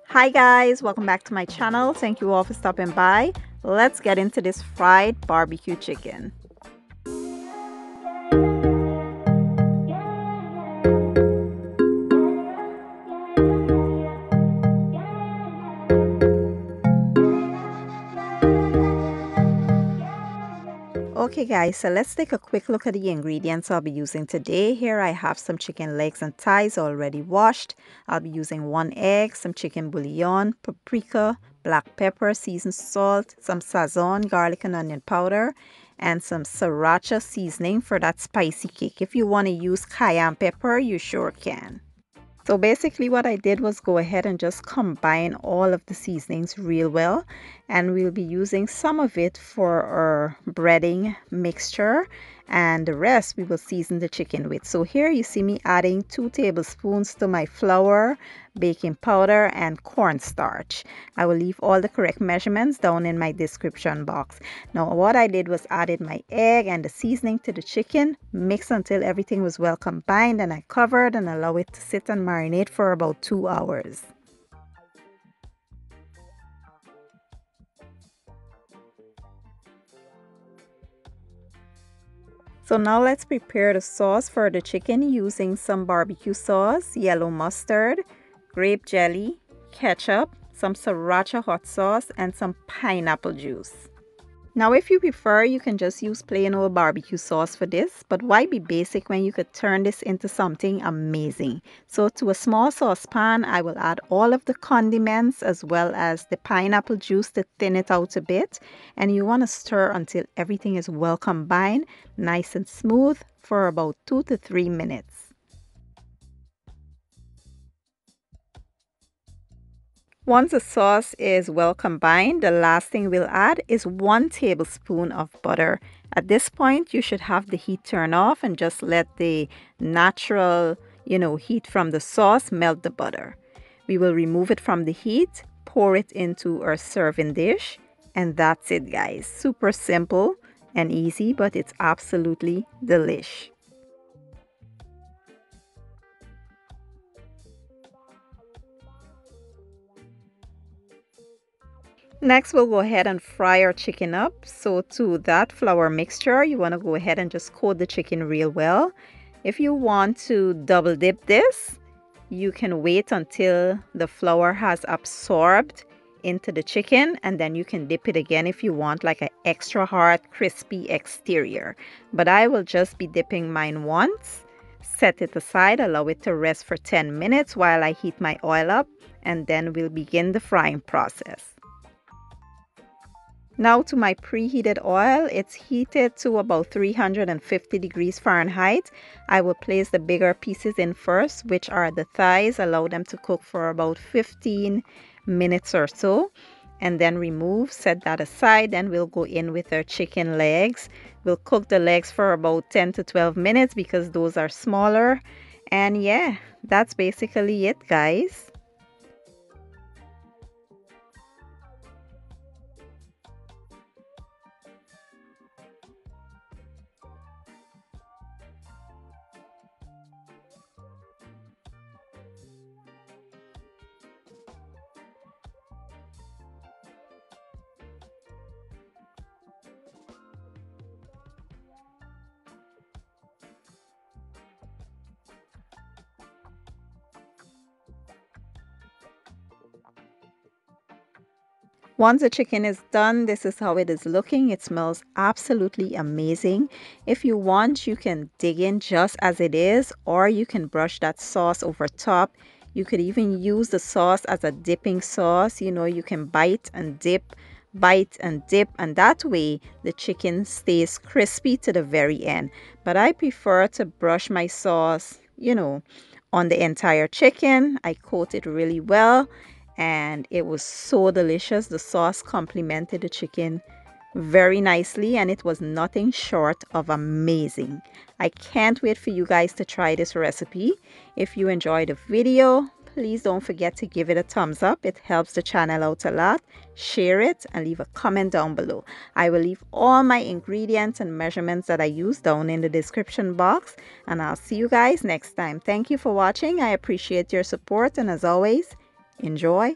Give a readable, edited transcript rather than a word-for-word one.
Hi guys, welcome back to my channel. Thank you all for stopping by. Let's get into this fried barbecue chicken. Okay guys, so let's take a quick look at the ingredients I'll be using today. Here I have some chicken legs and thighs already washed. I'll be using 1 egg, some chicken bouillon, paprika, black pepper, seasoned salt, some sazon, garlic and onion powder, and some sriracha seasoning for that spicy kick. If you want to use cayenne pepper, you sure can. So basically what I did was go ahead and just combine all of the seasonings real well, and we'll be using some of it for our breading mixture and the rest we will season the chicken with. So here you see me adding 2 tablespoons to my flour, baking powder and cornstarch. I will leave all the correct measurements down in my description box. Now what I did was added my egg and the seasoning to the chicken, mix until everything was well combined, and I covered and allow it to sit and marinate for about 2 hours. So now let's prepare the sauce for the chicken using some barbecue sauce, yellow mustard, grape jelly, ketchup, some sriracha hot sauce, and some pineapple juice. Now if you prefer, you can just use plain old barbecue sauce for this, but why be basic when you could turn this into something amazing? So to a small saucepan, I will add all of the condiments as well as the pineapple juice to thin it out a bit. And you want to stir until everything is well combined, nice and smooth for about 2 to 3 minutes. Once the sauce is well combined, the last thing we'll add is 1 tablespoon of butter. At this point, you should have the heat turned off and just let the natural, heat from the sauce melt the butter. We will remove it from the heat, pour it into our serving dish, and that's it, guys. Super simple and easy, but it's absolutely delish. Next, we'll go ahead and fry our chicken up. So to that flour mixture, you want to go ahead and just coat the chicken real well. If you want to double dip this, you can wait until the flour has absorbed into the chicken, and then you can dip it again if you want like an extra hard crispy exterior. But I will just be dipping mine once, set it aside, allow it to rest for 10 minutes while I heat my oil up, and then we'll begin the frying process. Now to my preheated oil, it's heated to about 350 degrees Fahrenheit. I will place the bigger pieces in first, which are the thighs. Allow them to cook for about 15 minutes or so, and then remove, set that aside. Then we'll go in with our chicken legs. We'll cook the legs for about 10 to 12 minutes because those are smaller. And yeah, that's basically it, guys. Once the chicken is done, this is how it is looking. It smells absolutely amazing. If you want, you can dig in just as it is, or you can brush that sauce over top. You could even use the sauce as a dipping sauce. You can bite and dip, and that way the chicken stays crispy to the very end. But I prefer to brush my sauce, on the entire chicken. I coat it really well, and it was so delicious. The sauce complemented the chicken very nicely, and it was nothing short of amazing. I can't wait for you guys to try this recipe. If you enjoyed the video, please don't forget to give it a thumbs up. It helps the channel out a lot. Share it and leave a comment down below. I will leave all my ingredients and measurements that I use down in the description box, and I'll see you guys next time. Thank you for watching. I appreciate your support, and as always, Enjoy!